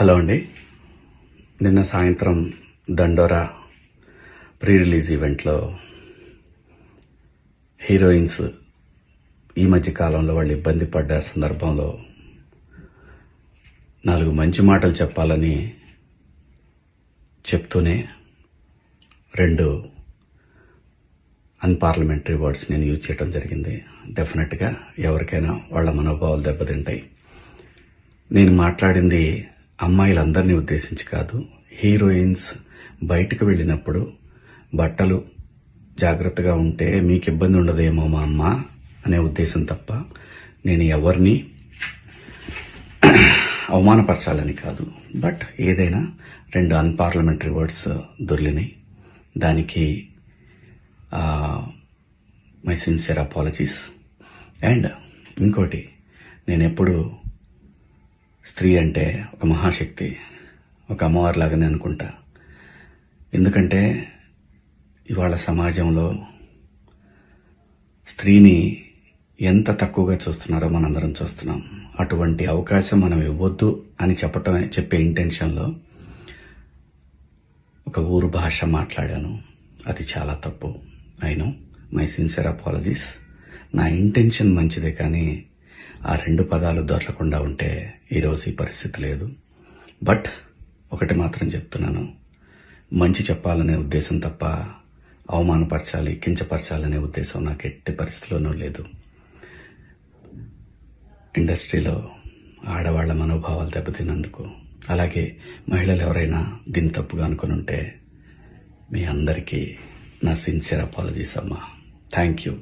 Hello అండి. నిన్న సాయంత్రం దండోరా ప్రీ రిలీజ్ ఈవెంట్లో హీరోయిన్స్ ఈ మధ్య కాలంలో వాళ్ళు ఇబ్బంది పడ్డ సందర్భంలో 4 మంచి మాటలు చెప్పాలని చెప్తూనే 2 అన్పార్లమెంటరీ వర్డ్స్ నేను యూజ్ చేయడం జరిగింది. డెఫినెట్గా ఎవరికైనా వాళ్ళ మనోభావాలు దెబ్బతింటాయి. నేను మాట్లాడింది అమ్మాయిలందరినీ ఉద్దేశించి కాదు. హీరోయిన్స్ బయటకు వెళ్ళినప్పుడు బట్టలు జాగ్రత్తగా ఉంటే మీకు ఇబ్బంది ఉండదేమో మా అమ్మ అనే ఉద్దేశం తప్ప నేను ఎవరిని అవమానపరచాలని కాదు. బట్ ఏదైనా 2 అన్పార్లమెంటరీ వర్డ్స్ దొర్లినాయి. దానికి మై సిన్సియర్ అపాలజీస్. అండ్ ఇంకోటి, నేనెప్పుడు స్త్రీ అంటే ఒక మహాశక్తి, ఒక అమ్మవారిలాగానే అనుకుంటా. ఎందుకంటే ఇవాళ సమాజంలో స్త్రీని ఎంత తక్కువగా చూస్తున్నారో మనందరం చూస్తున్నాం. అటువంటి అవకాశం మనం ఇవ్వద్దు అని చెప్పే ఇంటెన్షన్లో ఒక ఊరు భాష మాట్లాడాను. అది చాలా తప్పు. I know, my sincere apologies. నా ఇంటెన్షన్ మంచిదే, కానీ ఆ 2 పదాలు దొరకకుండా ఉంటే ఈరోజు ఈ పరిస్థితి లేదు. బట్ ఒకటి మాత్రం చెప్తున్నాను, మంచి చెప్పాలనే ఉద్దేశం తప్ప అవమానపరచాలి, కించపరచాలనే ఉద్దేశం నాకు ఎట్టి పరిస్థితిలోనూ లేదు. ఇండస్ట్రీలో ఆడవాళ్ల మనోభావాలు దెబ్బతిన్నందుకు, అలాగే మహిళలు ఎవరైనా దీన్ని తప్పుగా అనుకుని ఉంటే మీ అందరికీ నా సిన్సియర్ అపాలజీస్ అమ్మా. Thank you.